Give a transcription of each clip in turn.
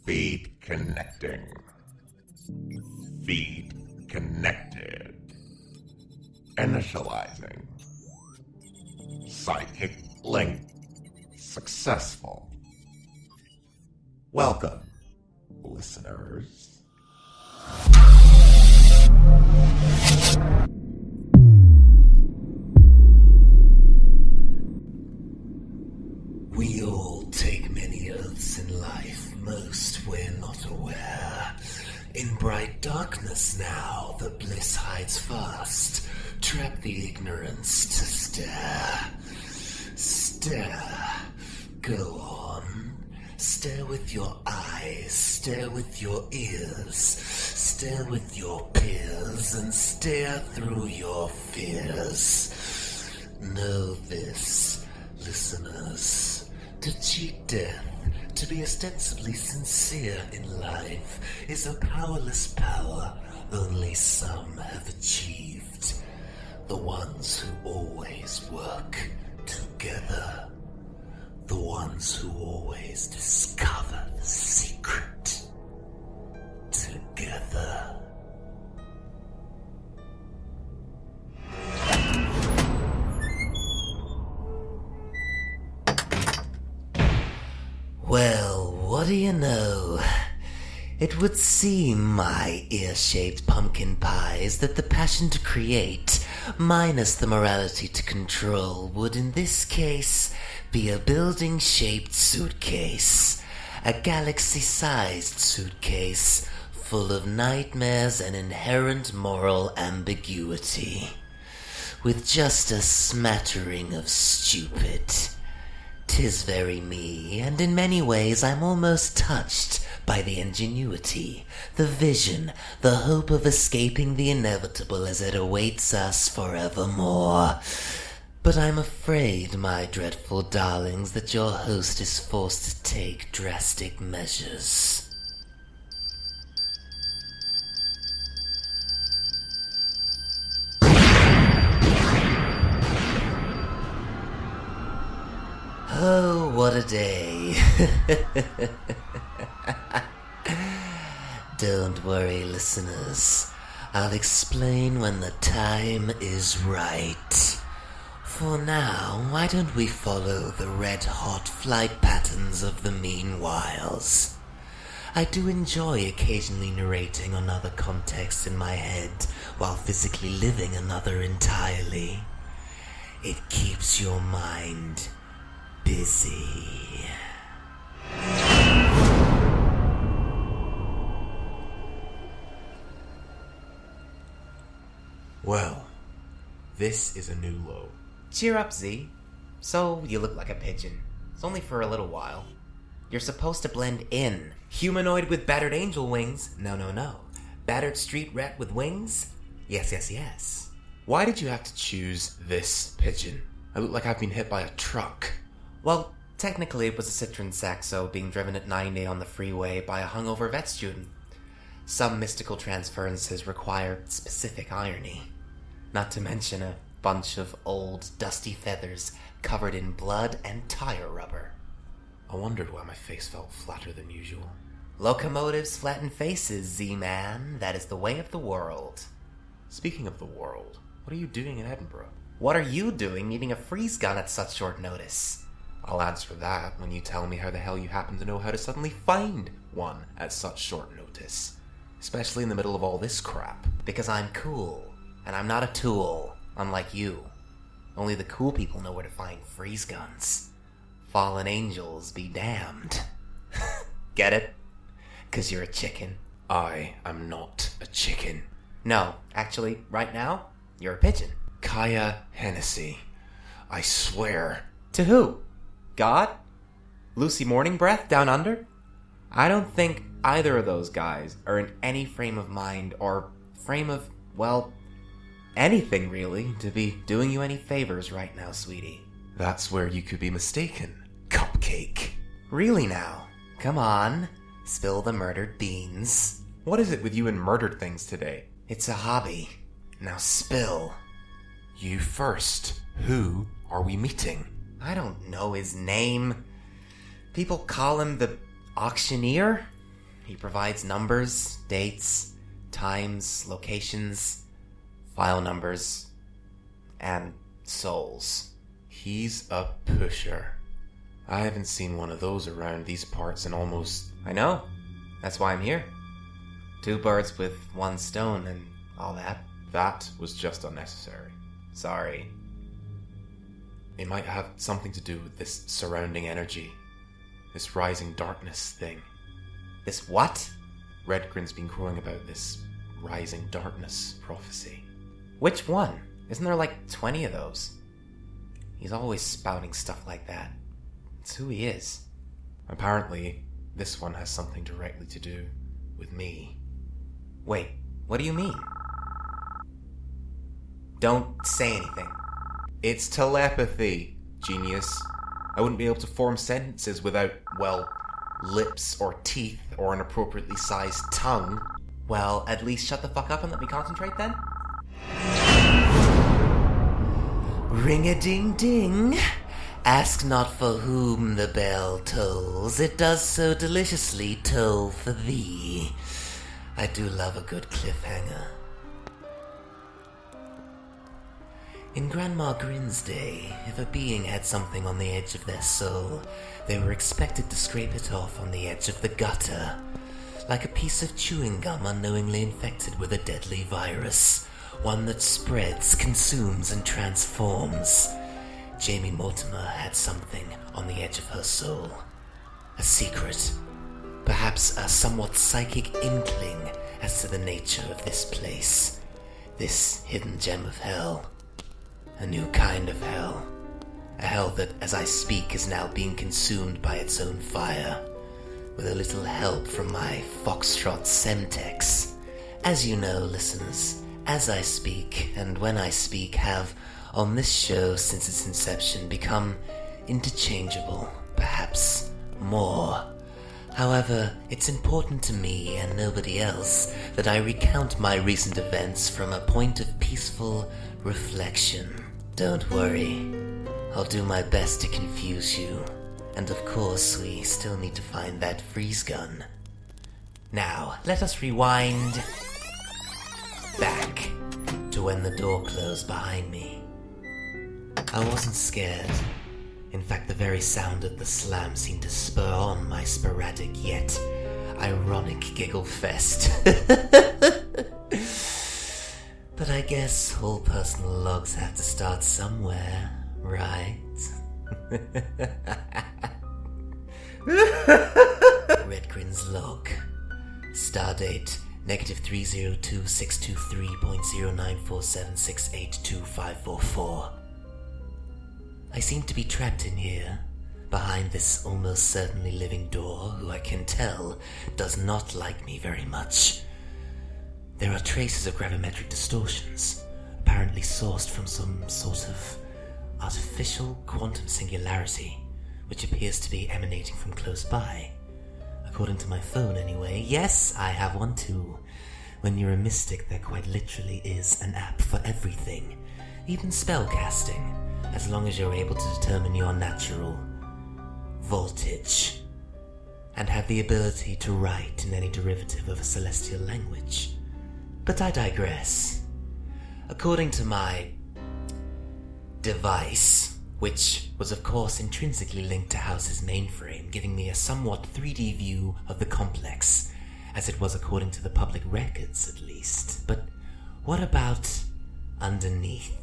Feet connecting. Feet connected. Initializing. Psychic link successful. Welcome, listeners. We all take many oaths in life, most we're not aware. In bright darkness now, the bliss hides fast. Trap the ignorance to stare. Stare. Go on. Stare with your eyes, stare with your ears, stare with your peers, and stare through your fears. Know this, listeners. To cheat death, to be ostensibly sincere in life, is a powerless power only some have achieved. The ones who always work together. The ones who always discover the secret together. Well, what do you know? It would seem, my ear-shaped pumpkin pies, that the passion to create, minus the morality to control, would in this case be a building-shaped suitcase. A galaxy-sized suitcase, full of nightmares and inherent moral ambiguity. With just a smattering of stupid. 'Tis very me, and in many ways I'm almost touched by the ingenuity, the vision, the hope of escaping the inevitable as it awaits us forevermore. But I'm afraid, my dreadful darlings, that your host is forced to take drastic measures. Oh, what a day. Don't worry, listeners. I'll explain when the time is right. For now, why don't we follow the red-hot flight patterns of the meanwhiles? I do enjoy occasionally narrating another context in my head while physically living another entirely. It keeps your mind busy. Well, this is a new low. Cheer up, Z. So, you look like a pigeon. It's only for a little while. You're supposed to blend in. Humanoid with battered angel wings? No. Battered street rat with wings? Yes. Why did you have to choose this pigeon? I look like I've been hit by a truck. Well, technically it was a Citroen Saxo being driven at 90 on the freeway by a hungover vet student. Some mystical transferences require specific irony. Not to mention a bunch of old, dusty feathers covered in blood and tire rubber. I wondered why my face felt flatter than usual. Locomotives flatten faces, Z-Man. That is the way of the world. Speaking of the world, what are you doing in Edinburgh? What are you doing needing a freeze gun at such short notice? I'll answer that when you tell me how the hell you happen to know how to suddenly find one at such short notice. Especially in the middle of all this crap. Because I'm cool, and I'm not a tool, unlike you. Only the cool people know where to find freeze guns. Fallen angels be damned. Get it? 'Cause you're a chicken. I am not a chicken. No, actually, right now, you're a pigeon. Kaya Hennessy. I swear. To who? God? Lucy Morning Breath down under? I don't think either of those guys are in any frame of mind or frame of, well, anything really to be doing you any favors right now, sweetie. That's where you could be mistaken, cupcake. Really now? Come on. Spill the murdered beans. What is it with you and murdered things today? It's a hobby. Now spill. You first. Who are we meeting? I don't know his name. People call him the auctioneer? He provides numbers, dates, times, locations, file numbers, and souls. He's a pusher. I haven't seen one of those around these parts in almost... I know. That's why I'm here. 2 birds with 1 stone and all that. That was just unnecessary. Sorry. It might have something to do with this surrounding energy. This rising darkness thing. This what? Redgrin's been crowing about this rising darkness prophecy. Which one? Isn't there like 20 of those? He's always spouting stuff like that. It's who he is. Apparently, this one has something directly to do with me. Wait, what do you mean? Don't say anything. It's telepathy, genius. I wouldn't be able to form sentences without, well, lips or teeth or an appropriately sized tongue. Well, at least shut the fuck up and let me concentrate then? Ring-a-ding-ding. Ask not for whom the bell tolls, it does so deliciously toll for thee. I do love a good cliffhanger. In Grandma Grin's day, if a being had something on the edge of their soul, they were expected to scrape it off on the edge of the gutter, like a piece of chewing gum unknowingly infected with a deadly virus, one that spreads, consumes, and transforms. Jamie Mortimer had something on the edge of her soul. A secret. Perhaps a somewhat psychic inkling as to the nature of this place. This hidden gem of hell. A new kind of hell. A hell that, as I speak, is now being consumed by its own fire. With a little help from my Foxtrot Semtex. As you know, listeners, as I speak, and when I speak, have, on this show since its inception, become interchangeable, perhaps more. However, it's important to me and nobody else that I recount my recent events from a point of peaceful reflection. Don't worry, I'll do my best to confuse you. And of course, we still need to find that freeze gun. Now, let us rewind back to when the door closed behind me. I wasn't scared. In fact, the very sound of the slam seemed to spur on my sporadic yet ironic giggle fest. But I guess all personal logs have to start somewhere, right? Redgrin's log. Stardate -302-623.0947682544. I seem to be trapped in here, behind this almost certainly living door, who I can tell does not like me very much. There are traces of gravimetric distortions, apparently sourced from some sort of artificial quantum singularity, which appears to be emanating from close by. According to my phone anyway. Yes, I have one too. When you're a mystic, there quite literally is an app for everything, even spellcasting, as long as you're able to determine your natural voltage, and have the ability to write in any derivative of a celestial language. But I digress. According to my device, which was of course intrinsically linked to House's mainframe, giving me a somewhat 3D view of the complex, as it was according to the public records at least. But what about underneath?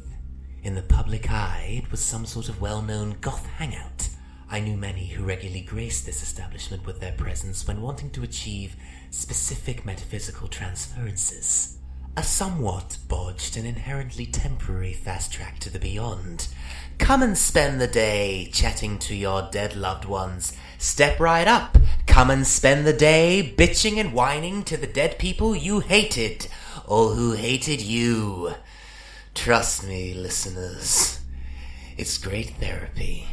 In the public eye, it was some sort of well-known goth hangout. I knew many who regularly graced this establishment with their presence when wanting to achieve specific metaphysical transferences. A somewhat bodged and inherently temporary fast track to the beyond. Come and spend the day chatting to your dead loved ones. Step right up. Come and spend the day bitching and whining to the dead people you hated, or who hated you. Trust me, listeners, it's great therapy.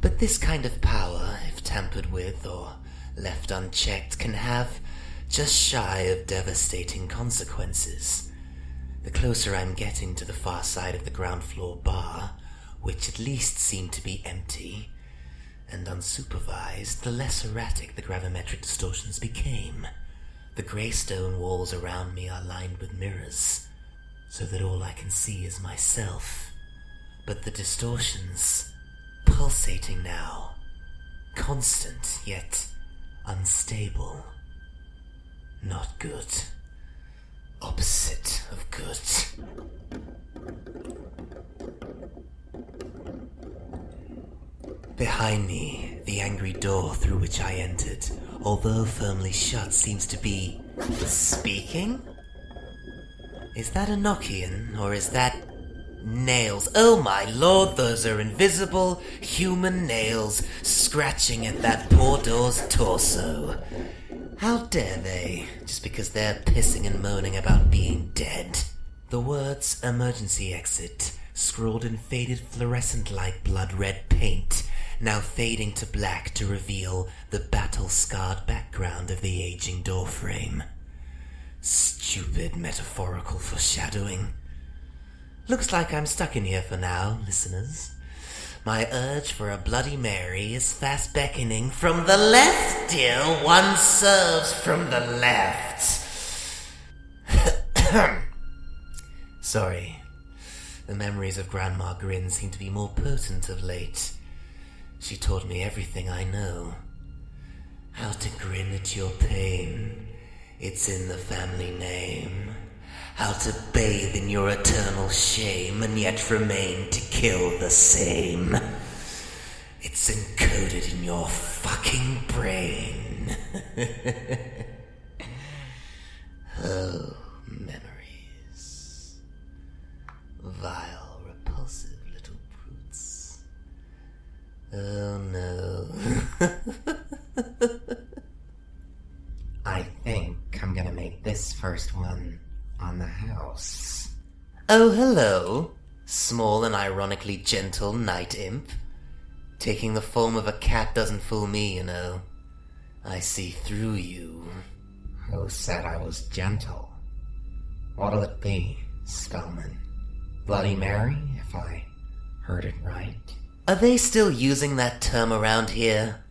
But this kind of power, if tampered with or left unchecked, can have just shy of devastating consequences. The closer I'm getting to the far side of the ground floor bar, which at least seemed to be empty and unsupervised, the less erratic the gravimetric distortions became. The grey stone walls around me are lined with mirrors, so that all I can see is myself. But the distortions, pulsating now, constant yet unstable. Not good. Opposite of good. Behind me, the angry door through which I entered, although firmly shut, seems to be speaking? Is that a Nokian, or is that nails? Oh my lord, those are invisible human nails scratching at that poor door's torso. How dare they, just because they're pissing and moaning about being dead. The words emergency exit, scrawled in faded fluorescent-like blood-red paint, now fading to black to reveal the battle-scarred background of the aging doorframe. Stupid metaphorical foreshadowing. Looks like I'm stuck in here for now, listeners. My urge for a Bloody Mary is fast beckoning. From the left, dear, one serves from the left. Sorry. The memories of Grandma Grin seem to be more potent of late. She taught me everything I know. How to grin at your pain. It's in the family name. How to bathe in your eternal shame and yet remain to kill the same. It's encoded in your fucking brain. Oh, memories. Vile, repulsive little brutes. Oh no. I think I'm gonna make this first one on the house. Oh, hello, small and ironically gentle night imp. Taking the form of a cat doesn't fool me, you know. I see through you. Who said I was gentle? What'll it be, Spellman? Bloody Mary, if I heard it right? Are they still using that term around here?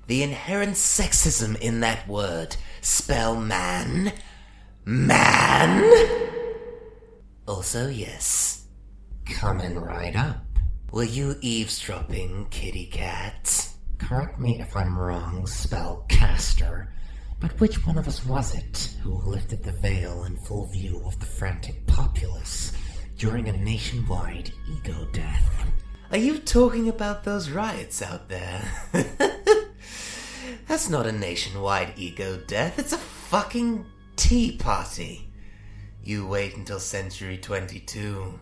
The inherent sexism in that word. Spell man. Man? Also, yes. Coming right up. Were you eavesdropping, kitty cat? Correct me if I'm wrong, spellcaster, but which one of us was it who lifted the veil in full view of the frantic populace during a nationwide ego death? Are you talking about those riots out there? That's not a nationwide ego death, it's a fucking tea party. You wait until century 22.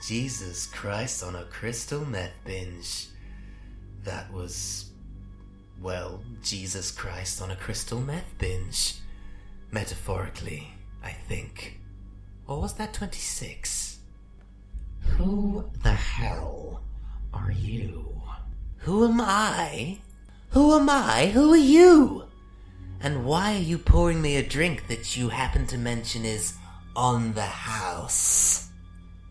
Jesus Christ on a crystal meth binge. That was, well, Jesus Christ on a crystal meth binge. Metaphorically, I think. Or was that 26? Who the hell are you? Who am I? Who am I? Who are you? And why are you pouring me a drink that you happen to mention is on the house?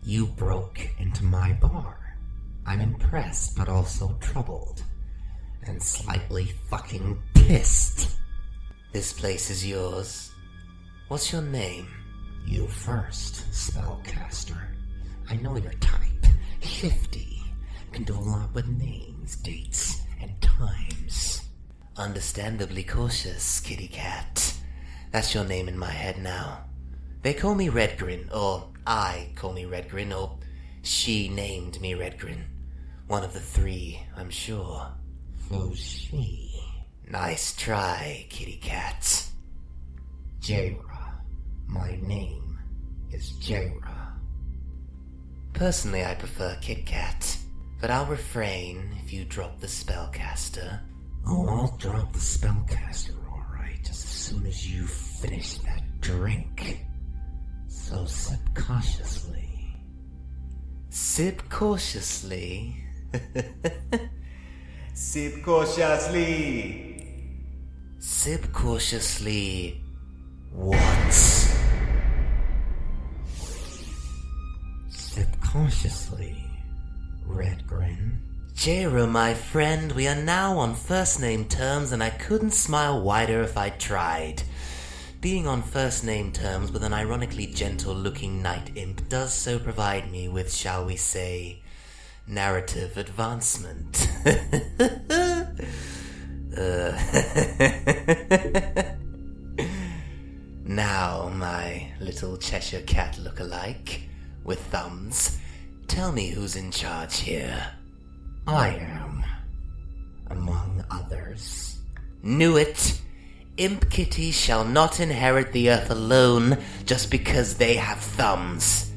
You broke into my bar. I'm impressed, but also troubled. And slightly fucking pissed. This place is yours. What's your name? You first, spellcaster. I know your type. Shifty. Can do a lot with names, dates, and times. Understandably cautious, kitty cat. That's your name in my head now. They call me Redgrin, or I call me Redgrin, or she named me Redgrin. One of the three, I'm sure. Who's she? Nice try, kitty cat. Jaira. My name is Jaira. Personally, I prefer Kit Kat, but I'll refrain if you drop the spellcaster. Oh, I'll drop the spellcaster, alright, just as soon as you finish that drink. So sip cautiously. Sip cautiously? Sip cautiously. Sip cautiously. What? Sip cautiously, Redgrin. Jaira, my friend, we are now on first name terms and I couldn't smile wider if I tried. Being on first-name terms with an ironically gentle-looking night imp does so provide me with, shall we say, narrative advancement. Now, my little Cheshire Cat look-alike, with thumbs, tell me who's in charge here. I am, among others. Knew it! Imp kitties shall not inherit the earth alone just because they have thumbs.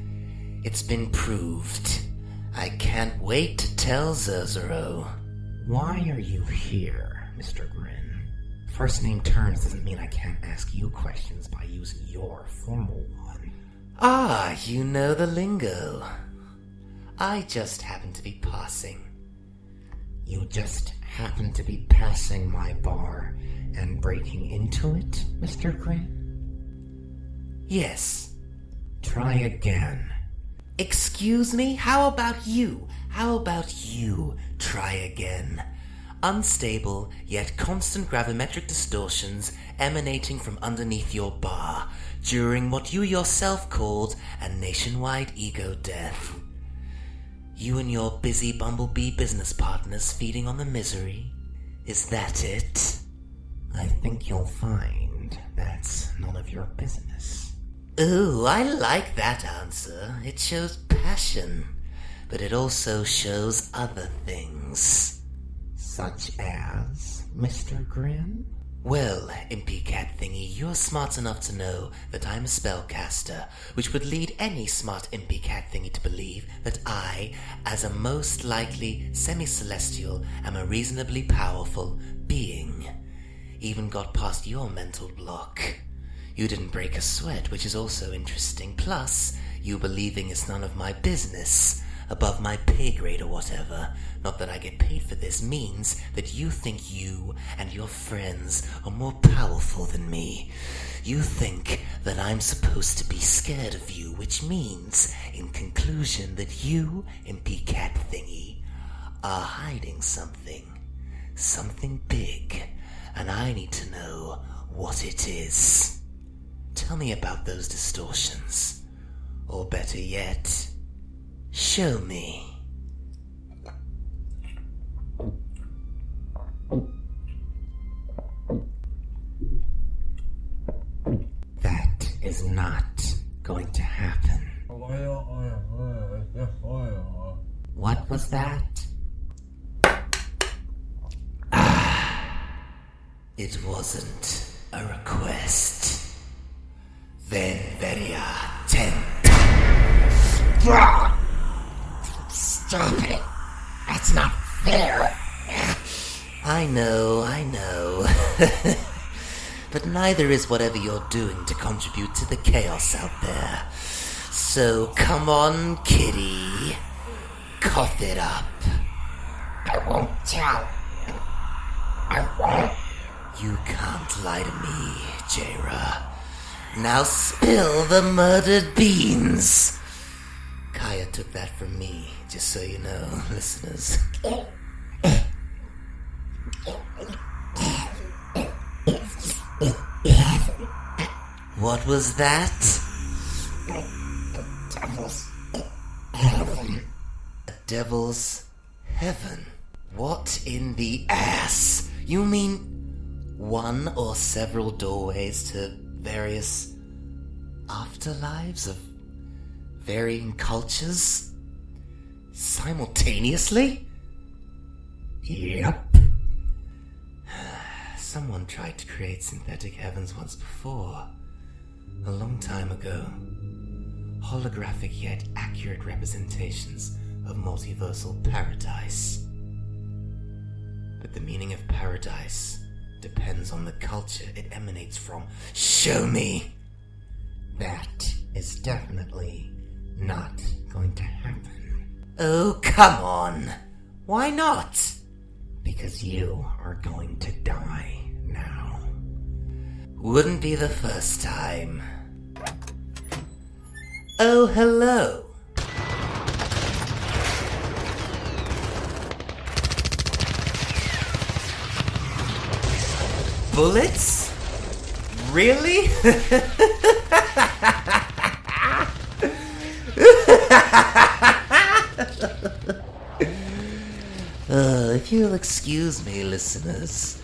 It's been proved. I can't wait to tell Zerzero. Why are you here, Mr. Grin? First name terms doesn't mean I can't ask you questions by using your formal one. Ah, you know the lingo. I just happen to be passing. You just happen to be passing my bar and breaking into it, Mr. Grin? Yes. Try again. Excuse me? How about you? How about you try again? Unstable, yet constant gravimetric distortions emanating from underneath your bar during what you yourself called a nationwide ego death. You and your busy bumblebee business partners feeding on the misery? Is that it? I think you'll find that's none of your business. Ooh, I like that answer. It shows passion, but it also shows other things. Such as, Mr. Grin? Well, Impy Cat Thingy, you're smart enough to know that I'm a spellcaster, which would lead any smart Impy Cat Thingy to believe that I, as a most likely semi-celestial, am a reasonably powerful being. Even got past your mental block. You didn't break a sweat, which is also interesting. Plus, you believing it's none of my business, above my pay grade or whatever, not that I get paid for this, means that you think you and your friends are more powerful than me. You think that I'm supposed to be scared of you, which means, in conclusion, that you, Impy Cat Thingy, are hiding something. Something big, and I need to know what it is. Tell me about those distortions. Or better yet, show me. That is not going to happen. What was that? It wasn't a request. Venveria 10. Stop it! That's not fair! I know. But neither is whatever you're doing to contribute to the chaos out there. So come on, kitty. Cough it up. I won't tell. I won't. You can't lie to me, Jaira. Now spill the murdered beans. Kaya took that from me, just so you know, listeners. What was that? Devil's heaven. A devil's heaven? What in the ass? You mean one or several doorways to various afterlives of varying cultures? Simultaneously? Yep. Someone tried to create synthetic heavens once before. A long time ago. Holographic yet accurate representations of multiversal paradise. But the meaning of paradise depends on the culture it emanates from. Show me! That is definitely not going to happen. Oh, come on! Why not? Because you are going to die now. Wouldn't be the first time. Oh, hello. Bullets? Really? If you'll excuse me, listeners,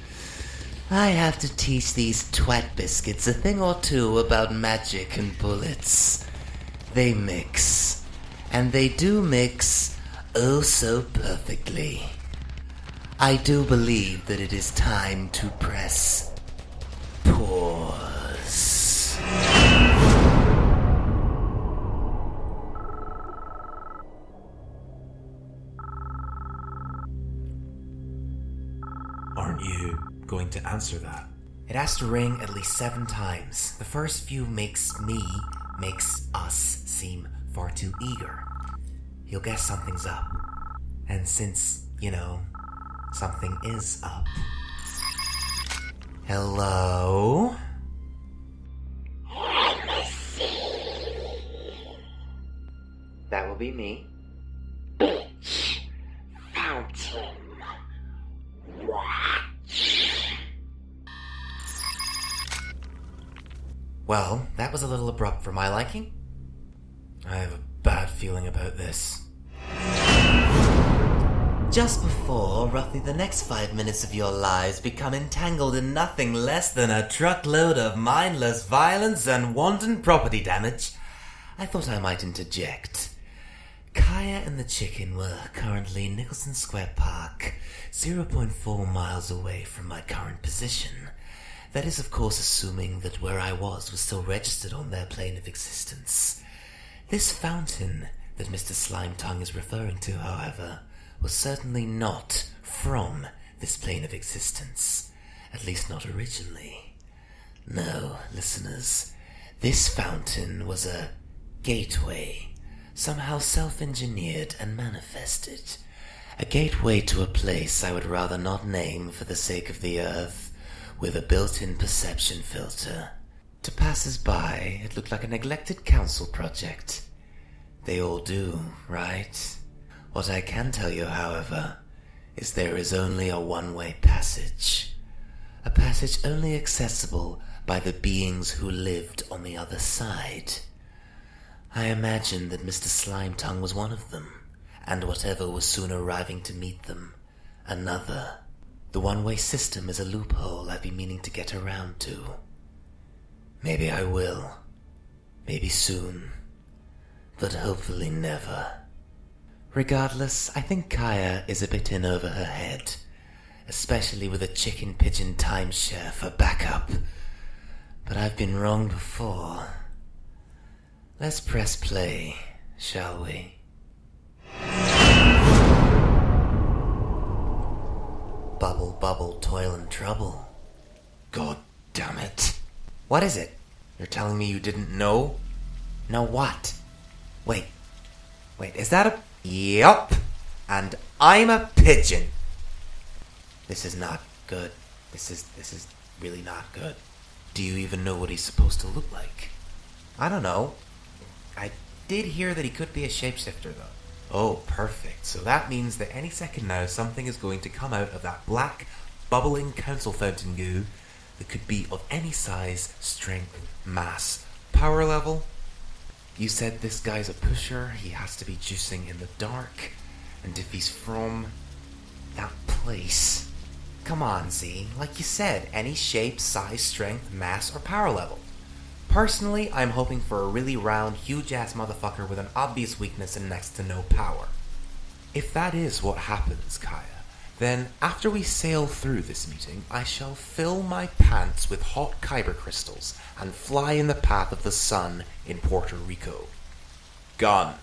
I have to teach these twat biscuits a thing or two about magic and bullets. They mix. And they do mix oh so perfectly. I do believe that it is time to press pause. Aren't you going to answer that? It has to ring at least 7 times. The first few makes us seem far too eager. He'll guess something's up. And since, something is up. Hello? That will be me. Fountain. Watch. Well, that was a little abrupt for my liking. I have a bad feeling about this. Just before roughly the next 5 minutes of your lives become entangled in nothing less than a truckload of mindless violence and wanton property damage, I thought I might interject. Kaya and the chicken were currently in Nicholson Square Park, 0.4 miles away from my current position. That is, of course, assuming that where I was still registered on their plane of existence. This fountain that Mr. Slimetongue is referring to, however, was certainly not from this plane of existence. At least not originally. No, listeners, this fountain was a gateway, somehow self-engineered and manifested. A gateway to a place I would rather not name for the sake of the earth, with a built-in perception filter. To passers-by, it looked like a neglected council project. They all do, right? What I can tell you, however, is there is only a one-way passage. A passage only accessible by the beings who lived on the other side. I imagine that Mr. Slimetongue was one of them, and whatever was soon arriving to meet them, another. The one-way system is a loophole I've been meaning to get around to. Maybe I will. Maybe soon. But hopefully never. Regardless, I think Kaya is a bit in over her head, especially with a chicken pigeon timeshare for backup. But I've been wrong before. Let's press play, shall we? Bubble, bubble, toil and trouble. God damn it. What is it? You're telling me you didn't know? Know what? Wait, is that a... Yup, and I'm a pigeon. This is not good. This is really not good. Do you even know what he's supposed to look like? I don't know. I did hear that he could be a shapeshifter, though. Oh, perfect. So that means that any second now, something is going to come out of that black, bubbling council fountain goo that could be of any size, strength, mass, power level. You said this guy's a pusher, he has to be juicing in the dark, and if he's from that place... Come on, Z. Like you said, any shape, size, strength, mass, or power level. Personally, I'm hoping for a really round, huge-ass motherfucker with an obvious weakness and next to no power. If that is what happens, Kaya, then after we sail through this meeting, I shall fill my pants with hot kyber crystals and fly in the path of the sun in Puerto Rico. Gone.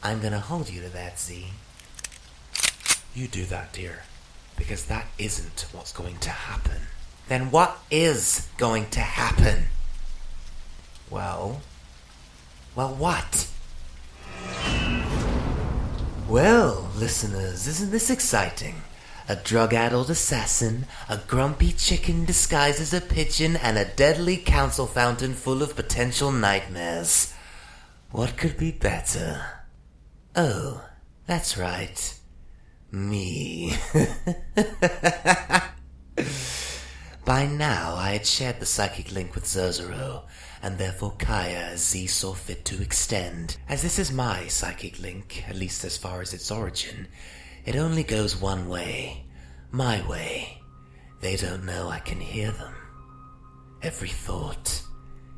I'm gonna hold you to that, Z. You do that, dear, because that isn't what's going to happen. Then what is going to happen? Well, what? Well, listeners, isn't this exciting? A drug-addled assassin, a grumpy chicken disguised as a pigeon, and a deadly council fountain full of potential nightmares. What could be better? Oh, that's right. By now, I had shared the psychic link with Zozero, and therefore Kaya as Z saw fit to extend. As this is my psychic link, at least as far as its origin, it only goes one way. My way. They don't know I can hear them. Every thought,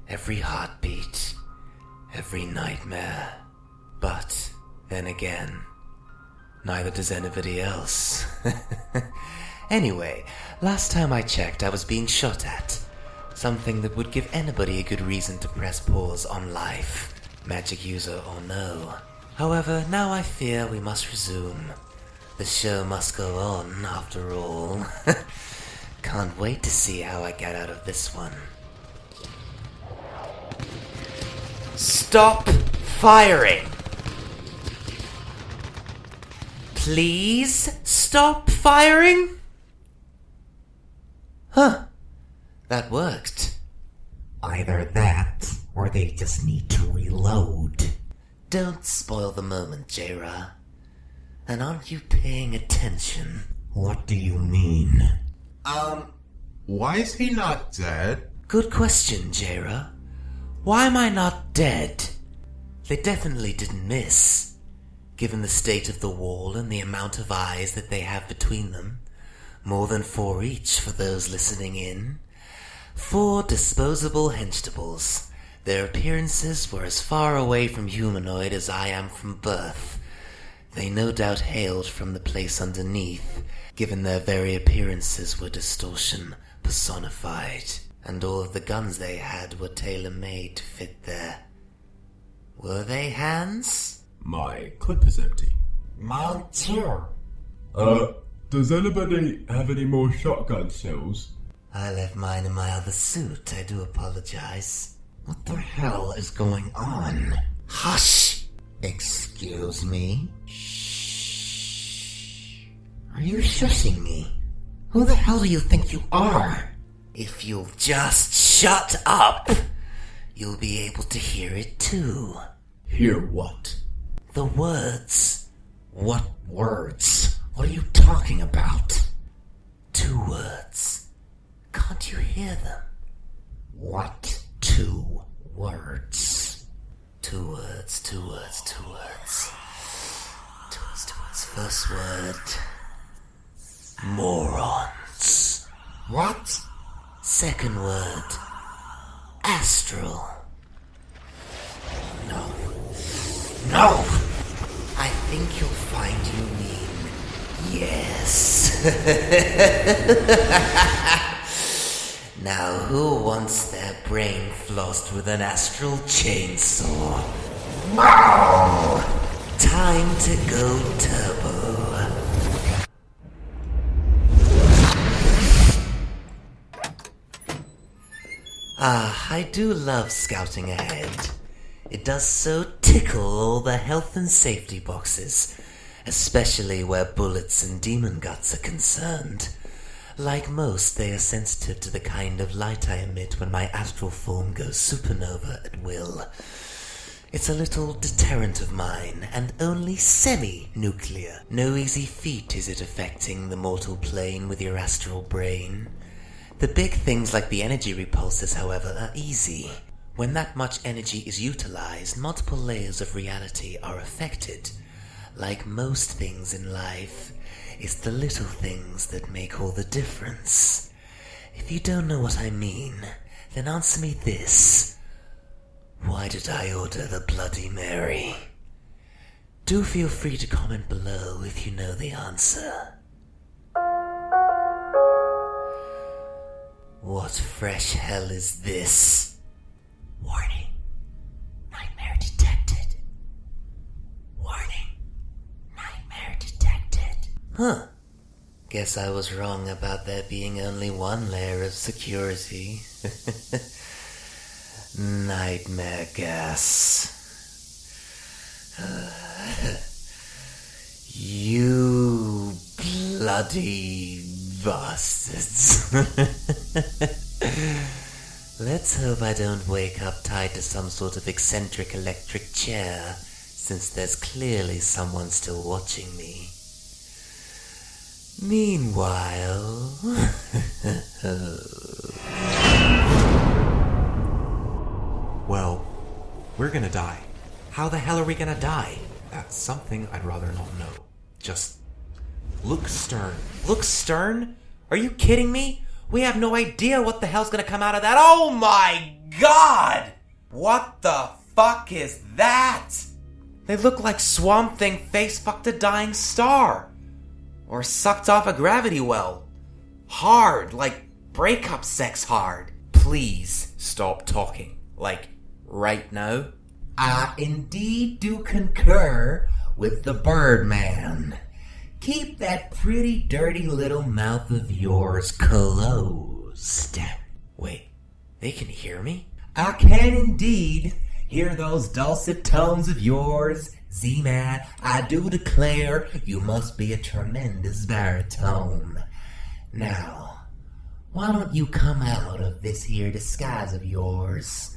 every heartbeat, every nightmare. But, then again, neither does anybody else. Anyway, last time I checked, I was being shot at. Something that would give anybody a good reason to press pause on life, magic user or no. However, now I fear we must resume. The show must go on, after all. Can't wait to see how I get out of this one. Stop firing! Please stop firing? Huh. That worked. Either that, or they just need to reload. Don't spoil the moment, J-Ra. And aren't you paying attention? What do you mean? Why is he not dead? Good question, J-Ra. Why am I not dead? They definitely didn't miss. Given the state of the wall and the amount of eyes that they have between them. More than 4 each for those listening in. 4 disposable henchtables. Their appearances were as far away from humanoid as I am from birth. They no doubt hailed from the place underneath, given their very appearances were distortion personified, and all of the guns they had were tailor-made to fit their... Were they hands? My clip is empty. Mine too. Does anybody have any more shotgun shells? I left mine in my other suit, I do apologize. What the hell is going on? Hush! Excuse me? Are you shushing me? Who the hell do you think you are? If you'll just shut up, you'll be able to hear it too. Hear what? The words. What words? What are you talking about? 2 words. Can't you hear them? What 2 words? 2 words, 2 words, 2 words. 2 words, 2 words. First word. Morons. What? Second word. Astral. No. No! I think you'll find you mean yes. Now who wants their brain flossed with an astral chainsaw? No! Time to go turbo. I do love scouting ahead. It does so tickle all the health and safety boxes, especially where bullets and demon guts are concerned. Like most, they are sensitive to the kind of light I emit when my astral form goes supernova at will. It's a little deterrent of mine, and only semi-nuclear. No easy feat is it affecting the mortal plane with your astral brain. The big things like the energy repulsors, however, are easy. When that much energy is utilized, multiple layers of reality are affected. Like most things in life, it's the little things that make all the difference. If you don't know what I mean, then answer me this. Why did I order the Bloody Mary? Do feel free to comment below if you know the answer. What fresh hell is this? Warning. Nightmare detected. Warning. Nightmare detected. Huh. Guess I was wrong about there being only one layer of security. Nightmare gas. You bloody bastards. Let's hope I don't wake up tied to some sort of eccentric electric chair, since there's clearly someone still watching me. Meanwhile... gonna die. How the hell are we gonna die? That's something I'd rather not know. Just look stern. Look stern? Are you kidding me? We have no idea what the hell's gonna come out of that. Oh my god! What the fuck is that? They look like Swamp Thing face fucked a dying star. Or sucked off a gravity well. Hard, like breakup sex hard. Please stop talking. Like, right now. I indeed do concur with the Birdman. Keep that pretty dirty little mouth of yours closed. Wait, they can hear me? I can indeed hear those dulcet tones of yours, Z-Man. I do declare you must be a tremendous baritone. Now, why don't you come out of this here disguise of yours?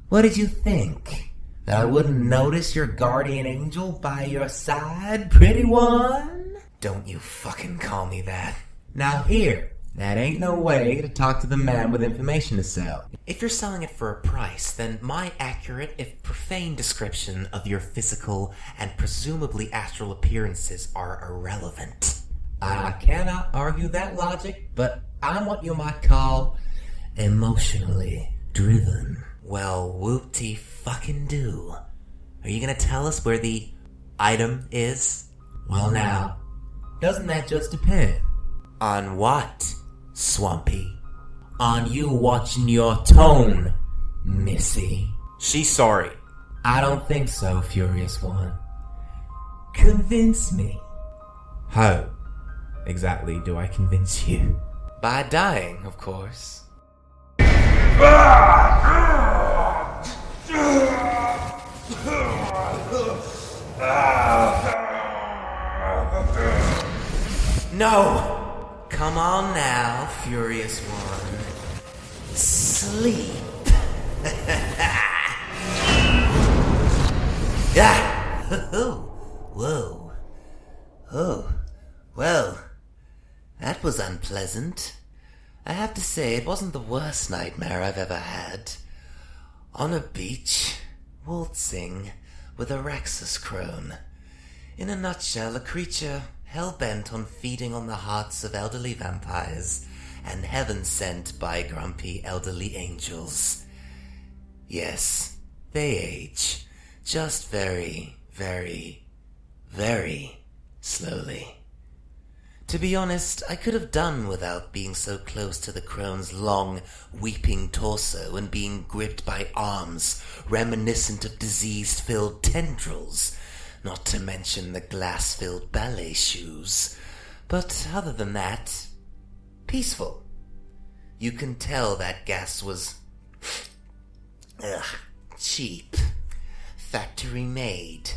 What did you think? That I wouldn't notice your guardian angel by your side, pretty one? Don't you fucking call me that. Now here, that ain't no way to talk to the man with information to sell. If you're selling it for a price, then my accurate, if profane description of your physical and presumably astral appearances are irrelevant. I cannot argue that logic, but I'm what you might call emotionally driven. Well, whoop-de fucking do. Are you gonna tell us where the item is? Well now, doesn't that just depend? On what, Swampy? On you watching your tone, Missy. She's sorry. I don't think so, Furious One. Convince me. How exactly do I convince you? By dying, of course. No! Come on now, Furious One. Sleep. Ah! Whoa. Oh. Well, that was unpleasant. I have to say, it wasn't the worst nightmare I've ever had. On a beach, waltzing with a Raxus crone. In a nutshell, a creature hell-bent on feeding on the hearts of elderly vampires and heaven-sent by grumpy elderly angels. Yes, they age. Just very, very, very slowly. To be honest, I could have done without being so close to the crone's long, weeping torso and being gripped by arms reminiscent of disease-filled tendrils, not to mention the glass-filled ballet shoes. But other than that, peaceful. You can tell that gas was cheap, factory-made,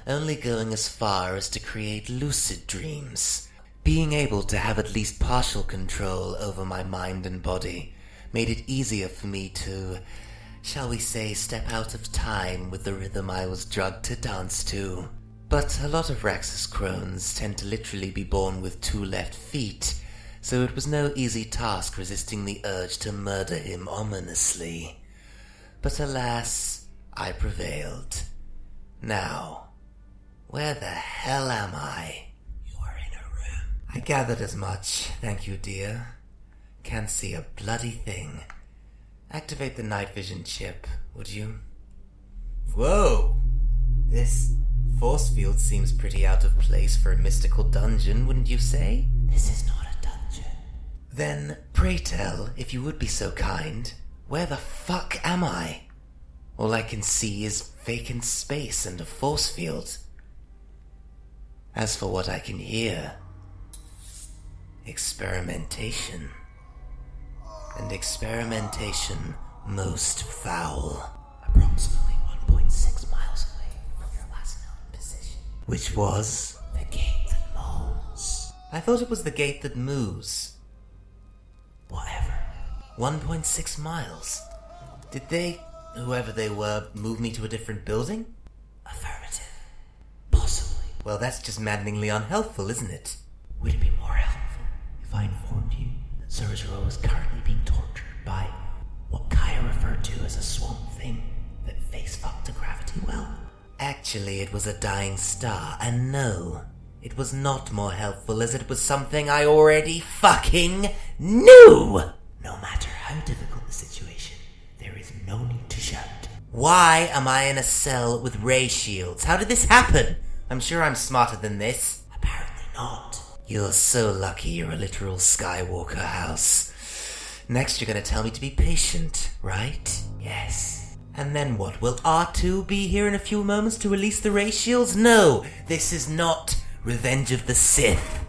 only going as far as to create lucid dreams. Being able to have at least partial control over my mind and body made it easier for me to, shall we say, step out of time with the rhythm I was drugged to dance to. But a lot of Raxus crones tend to literally be born with 2 left feet, so it was no easy task resisting the urge to murder him ominously. But alas, I prevailed. Now, where the hell am I? I gathered as much, thank you, dear. Can't see a bloody thing. Activate the night vision chip, would you? Whoa! This force field seems pretty out of place for a mystical dungeon, wouldn't you say? This is not a dungeon. Then, pray tell, if you would be so kind, where the fuck am I? All I can see is vacant space and a force field. As for what I can hear, experimentation. And experimentation most foul. Approximately 1.6 miles away from your last known position. Which was? The gate that moans. I thought it was the gate that moves. Whatever. 1.6 miles. Did they, whoever they were, move me to a different building? Affirmative. Possibly. Well, that's just maddeningly unhelpful, isn't it? Would it be more helpful if I informed you that Zero is currently being tortured by what Kaya referred to as a swamp thing that face-fucked a gravity well? Actually, it was a dying star, and no, it was not more helpful as it was something I already fucking knew! No matter how difficult the situation, there is no need to shout. Why am I in a cell with ray shields? How did this happen? I'm sure I'm smarter than this. Apparently not. You're so lucky you're a literal Skywalker house. Next, you're gonna tell me to be patient, right? Yes. And then what? Will R2 be here in a few moments to release the ray shields? No, this is not Revenge of the Sith.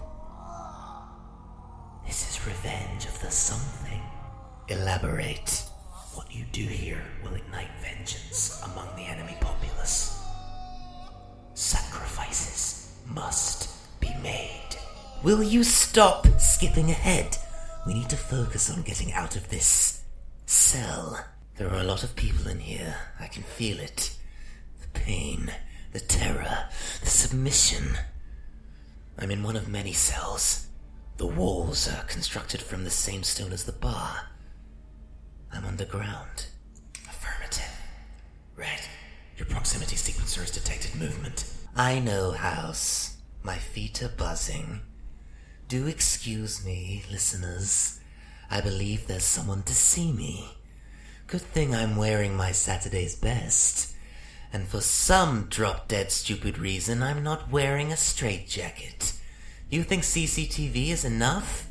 This is Revenge of the something. Elaborate. What you do here will ignite vengeance among the enemy populace. Sacrifices must be made. Will you stop skipping ahead? We need to focus on getting out of this cell. There are a lot of people in here. I can feel it. The pain, the terror, the submission. I'm in one of many cells. The walls are constructed from the same stone as the bar. I'm underground. Affirmative. Red, your proximity sequencer has detected movement. I know, House. My feet are buzzing. Do excuse me, listeners. I believe there's someone to see me. Good thing I'm wearing my Saturday's best. And for some drop-dead stupid reason, I'm not wearing a straitjacket. You think CCTV is enough?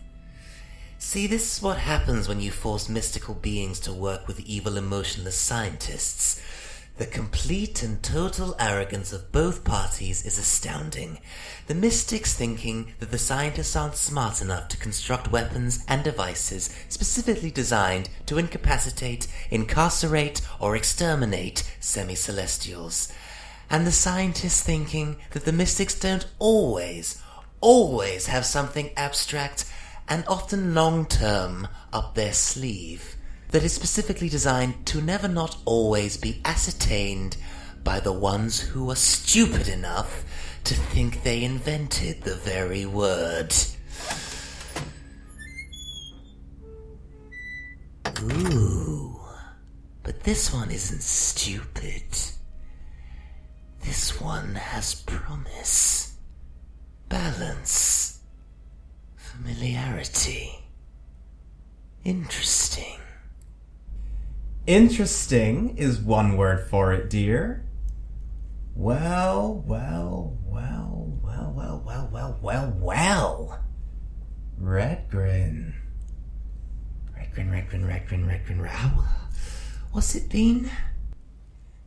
See, this is what happens when you force mystical beings to work with evil, emotionless scientists. The complete and total arrogance of both parties is astounding. The mystics thinking that the scientists aren't smart enough to construct weapons and devices specifically designed to incapacitate, incarcerate, or exterminate semi-celestials. And the scientists thinking that the mystics don't always have something abstract and often long-term up their sleeve that is specifically designed to never not always be ascertained by the ones who are stupid enough to think they invented the very word. Ooh, but this one isn't stupid. This one has promise, balance, familiarity. Interesting. Interesting is one word for it, dear. Well. Red grin. What's it been?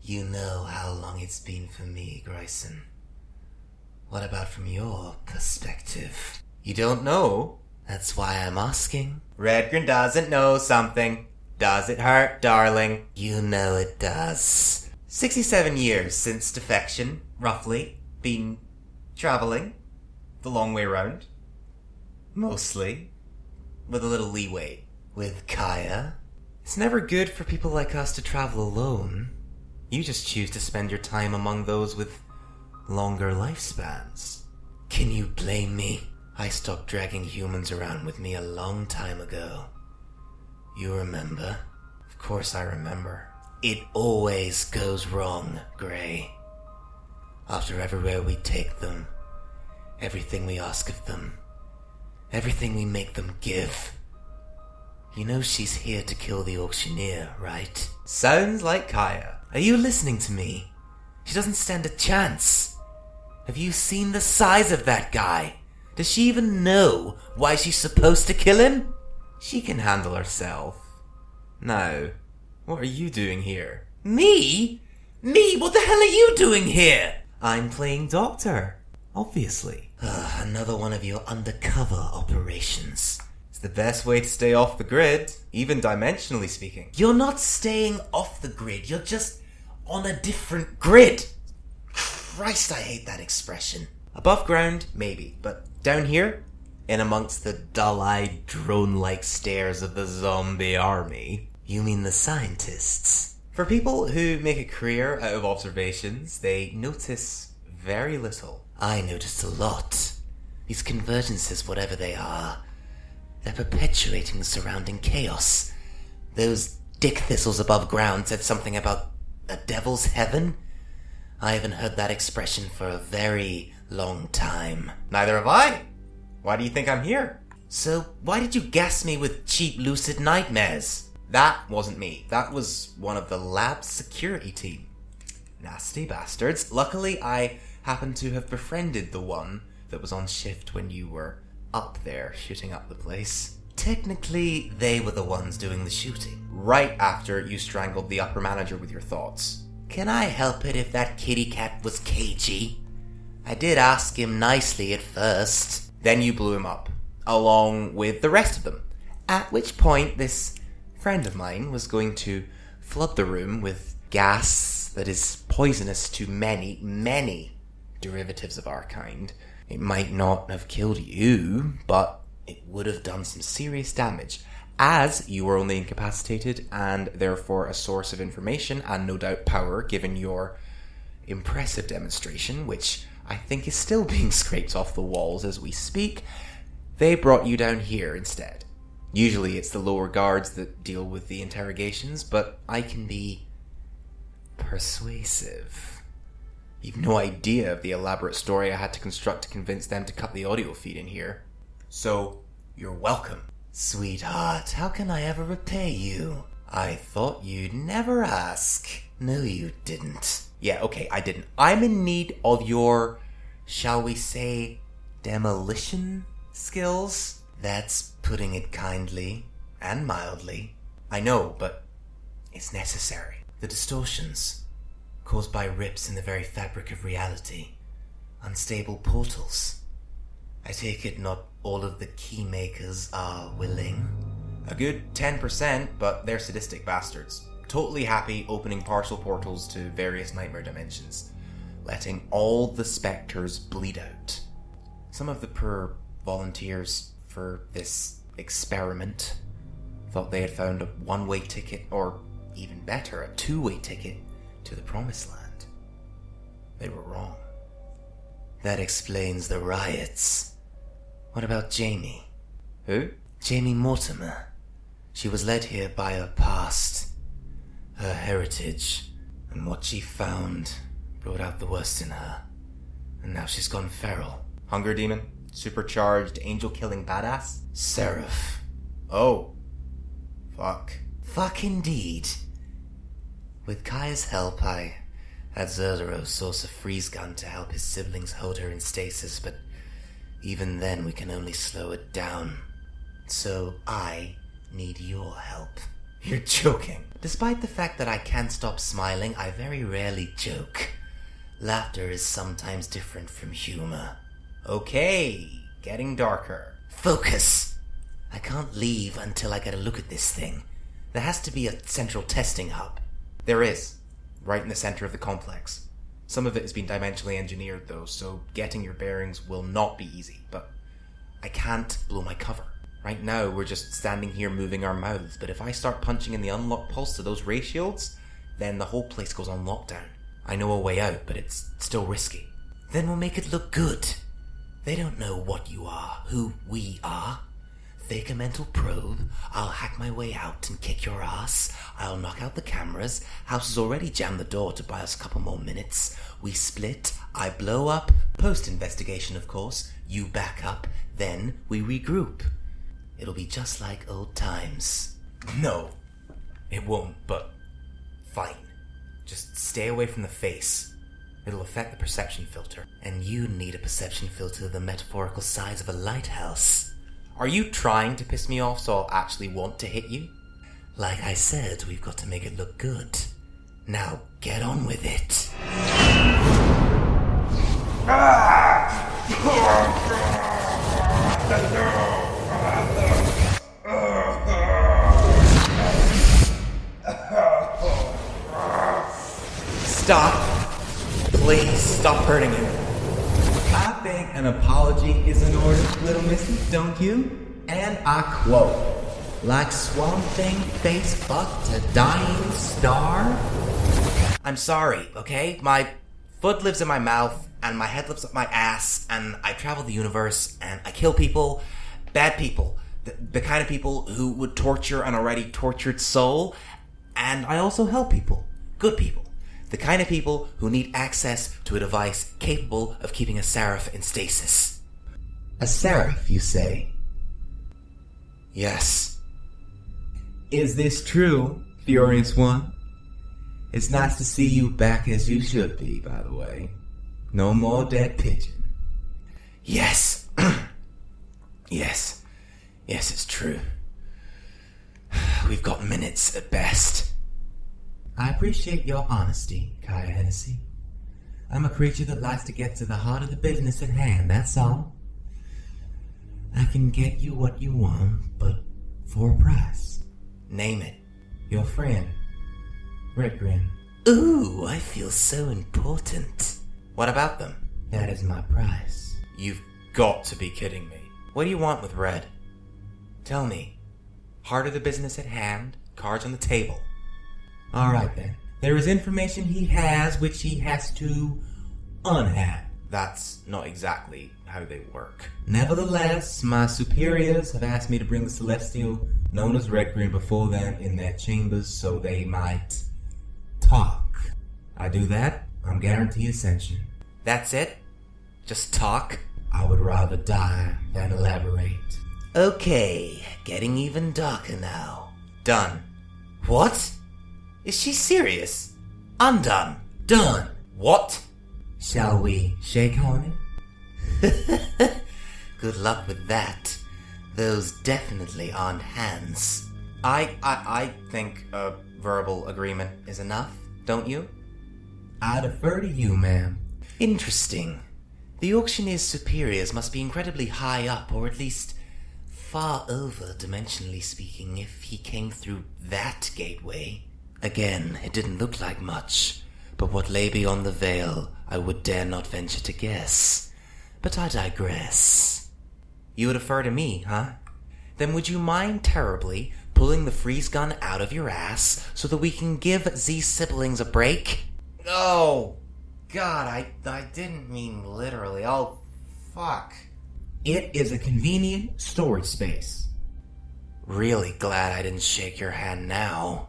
You know how long it's been for me, Grayson. What about from your perspective? You don't know? That's why I'm asking. Redgrin doesn't know something. Does it hurt, darling? You know it does. 67 years since defection, roughly. Been traveling the long way round. Mostly. With a little leeway. With Kaya? It's never good for people like us to travel alone. You just choose to spend your time among those with longer lifespans. Can you blame me? I stopped dragging humans around with me a long time ago. You remember? Of course I remember. It always goes wrong, Gray. After everywhere we take them, everything we ask of them, everything we make them give. You know she's here to kill the auctioneer, right? Sounds like Kaya. Are you listening to me? She doesn't stand a chance. Have you seen the size of that guy? Does she even know why she's supposed to kill him? She can handle herself. Now, what are you doing here? Me? Me? What the hell are you doing here? I'm playing doctor, obviously. Another one of your undercover operations. It's the best way to stay off the grid, even dimensionally speaking. You're not staying off the grid, you're just on a different grid. Christ, I hate that expression. Above ground, maybe, but down here, in amongst the dull-eyed, drone-like stares of the zombie army. You mean the scientists? For people who make a career out of observations, they notice very little. I noticed a lot. These convergences, whatever they are, they're perpetuating the surrounding chaos. Those dick thistles above ground said something about a devil's heaven? I haven't heard that expression for a very long time. Neither have I. Why do you think I'm here? So, why did you gas me with cheap lucid nightmares? That wasn't me. That was one of the lab's security team. Nasty bastards. Luckily, I happened to have befriended the one that was on shift when you were up there shooting up the place. Technically, they were the ones doing the shooting. Right after you strangled the upper manager with your thoughts. Can I help it if that kitty cat was cagey? I did ask him nicely at first. Then you blew him up, along with the rest of them. At which point, this friend of mine was going to flood the room with gas that is poisonous to many, many derivatives of our kind. It might not have killed you, but it would have done some serious damage, as you were only incapacitated and therefore a source of information and no doubt power, given your impressive demonstration, which I think is still being scraped off the walls as we speak. They brought you down here instead. Usually it's the lower guards that deal with the interrogations, but I can be persuasive. You've no idea of the elaborate story I had to construct to convince them to cut the audio feed in here. So, you're welcome. Sweetheart, how can I ever repay you? I thought you'd never ask. No, you didn't. Yeah, okay, I didn't. I'm in need of your, shall we say, demolition skills? That's putting it kindly and mildly. I know, but it's necessary. The distortions caused by rips in the very fabric of reality. Unstable portals. I take it not all of the key makers are willing. A good 10%, but they're sadistic bastards. Totally happy opening partial portals to various nightmare dimensions, letting all the specters bleed out. Some of the poor volunteers for this experiment thought they had found a one-way ticket, or even better, a two-way ticket to the promised land. They were wrong. That explains the riots. What about Jamie? Who? Jamie Mortimer. She was led here by her past, her heritage, and what she found brought out the worst in her. And now she's gone feral. Hunger demon? Supercharged angel-killing badass? Seraph. Oh. Fuck. Fuck indeed. With Kaya's help, I had Zerdero source a freeze gun to help his siblings hold her in stasis, but even then we can only slow it down. So I need your help. You're joking. Despite the fact that I can't stop smiling, I very rarely joke. Laughter is sometimes different from humor. Okay, getting darker. Focus! I can't leave until I get a look at this thing. There has to be a central testing hub. There is, right in the center of the complex. Some of it has been dimensionally engineered though, so getting your bearings will not be easy, but I can't blow my cover. Right now, we're just standing here moving our mouths, but if I start punching in the unlock pulse to those ray shields, then the whole place goes on lockdown. I know a way out, but it's still risky. Then we'll make it look good. They don't know what you are, who we are. Fake a mental probe, I'll hack my way out and kick your ass. I'll knock out the cameras. House has already jammed the door to buy us a couple more minutes. We split, I blow up, post-investigation of course. You back up, then we regroup. It'll be just like old times. No, it won't, but fine. Just stay away from the face. It'll affect the perception filter. And you need a perception filter the metaphorical size of a lighthouse. Are you trying to piss me off so I'll actually want to hit you? Like I said, we've got to make it look good. Now, get on with it. Stop. Please stop hurting him. I think an apology is in order, little missy, don't you? And I quote, like Swamp Thing face fucked a dying star? I'm sorry, okay? My foot lives in my mouth, and my head lives up my ass, and I travel the universe, and I kill people, bad people, the kind of people who would torture an already tortured soul, and I also help people, good people. The kind of people who need access to a device capable of keeping a seraph in stasis. A seraph, you say? Yes. Is this true, Furious One? It's nice to see you back as you should be, by the way. No more dead pigeon. Yes. Yes. Yes, it's true. We've got minutes at best. I appreciate your honesty, Kaya Hennessy. I'm a creature that likes to get to the heart of the business at hand, that's all. I can get you what you want, but for a price. Name it. Your friend, Redgrin. Ooh, I feel so important. What about them? That is my price. You've got to be kidding me. What do you want with Red? Tell me. Heart of the business at hand, cards on the table. Alright then. There is information he has which he has to unhab. That's not exactly how they work. Nevertheless, my superiors have asked me to bring the Celestial, known as Redgrin, before them in their chambers so they might talk. I do that, I'm guaranteed ascension. That's it? Just talk? I would rather die than elaborate. Okay, getting even darker now. Done. What? Is she serious? I'm done. Done! What? Shall we shake on it? Good luck with that. Those definitely aren't hands. I think a verbal agreement is enough, don't you? I defer to you, ma'am. Interesting. The auctioneer's superiors must be incredibly high up, or at least far over, dimensionally speaking, if he came through that gateway. Again, it didn't look like much, but what lay beyond the veil, I would dare not venture to guess. But I digress. You would defer to me, huh? Then would you mind terribly pulling the freeze gun out of your ass so that we can give these siblings a break? Oh, God, I didn't mean literally. Oh, fuck. It is a convenient storage space. Really glad I didn't shake your hand now.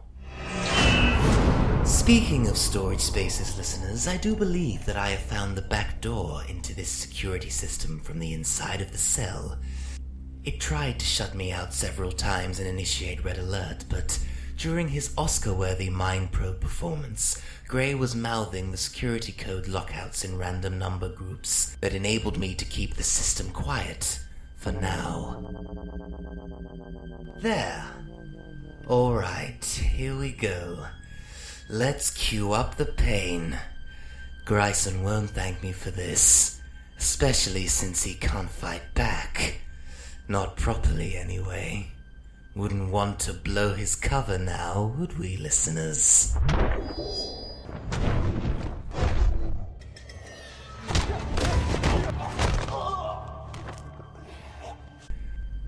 Speaking of storage spaces, listeners, I do believe that I have found the back door into this security system from the inside of the cell. It tried to shut me out several times and initiate red alert, but during his Oscar-worthy mind probe performance, Gray was mouthing the security code lockouts in random number groups that enabled me to keep the system quiet, for now. There. Alright, here we go. Let's cue up the pain. Gryson won't thank me for this, especially since he can't fight back. Not properly, anyway. Wouldn't want to blow his cover now, would we, listeners?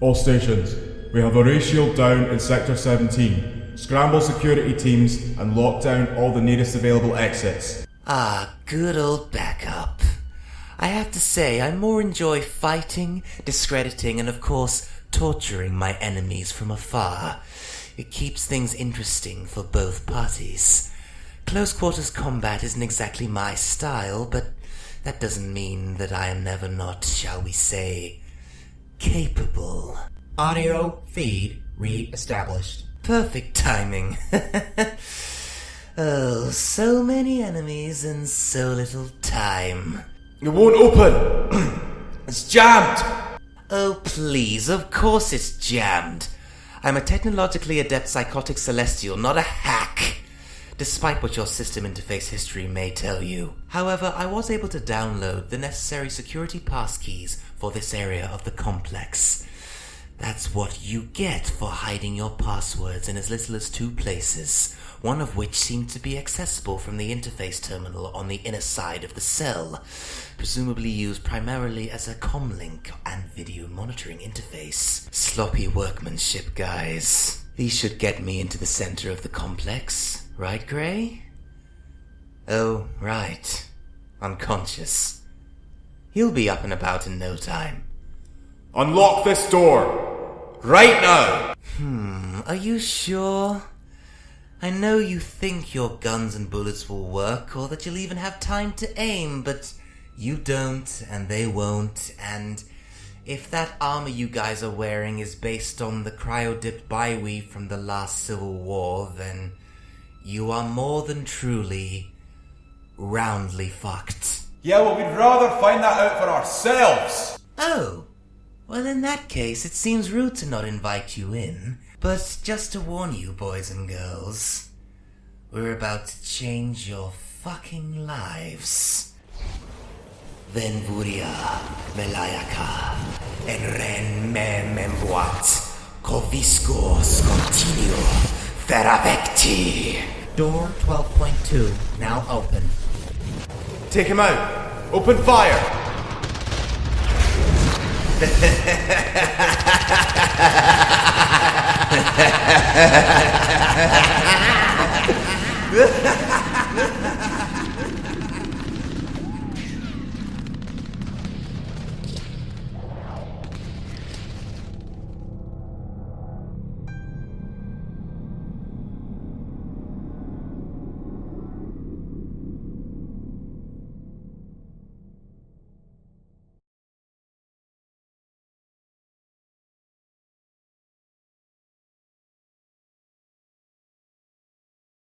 All stations, we have a ratio down in Sector 17. Scramble security teams and lock down all the nearest available exits. Ah, good old backup. I have to say, I more enjoy fighting, discrediting, and of course, torturing my enemies from afar. It keeps things interesting for both parties. Close quarters combat isn't exactly my style, but that doesn't mean that I am never not, shall we say, capable. Audio feed re-established. Perfect timing. Oh, so many enemies and so little time. It won't open! It's jammed! Oh, please, of course it's jammed. I'm a technologically adept psychotic celestial, not a hack. Despite what your system interface history may tell you. However, I was able to download the necessary security passkeys for this area of the complex. That's what you get for hiding your passwords in as little as 2 places, one of which seemed to be accessible from the interface terminal on the inner side of the cell, presumably used primarily as a comlink and video monitoring interface. Sloppy workmanship, guys. These should get me into the center of the complex, right, Gray? Oh, right. Unconscious. He'll be up and about in no time. Unlock this door! Right now! Are you sure? I know you think your guns and bullets will work, or that you'll even have time to aim, but you don't, and they won't, and if that armor you guys are wearing is based on the cryo-dipped bioweave from the last Civil War, then you are more than truly roundly fucked. Yeah, well, we'd rather find that out for ourselves. Oh, well in that case it seems rude to not invite you in, but just to warn you boys and girls, we're about to change your fucking lives. Venvuria, Melayaka, en ren me membuat, covisco scontinio, feravecti. Door 12.2, now open. Take him out. Open fire.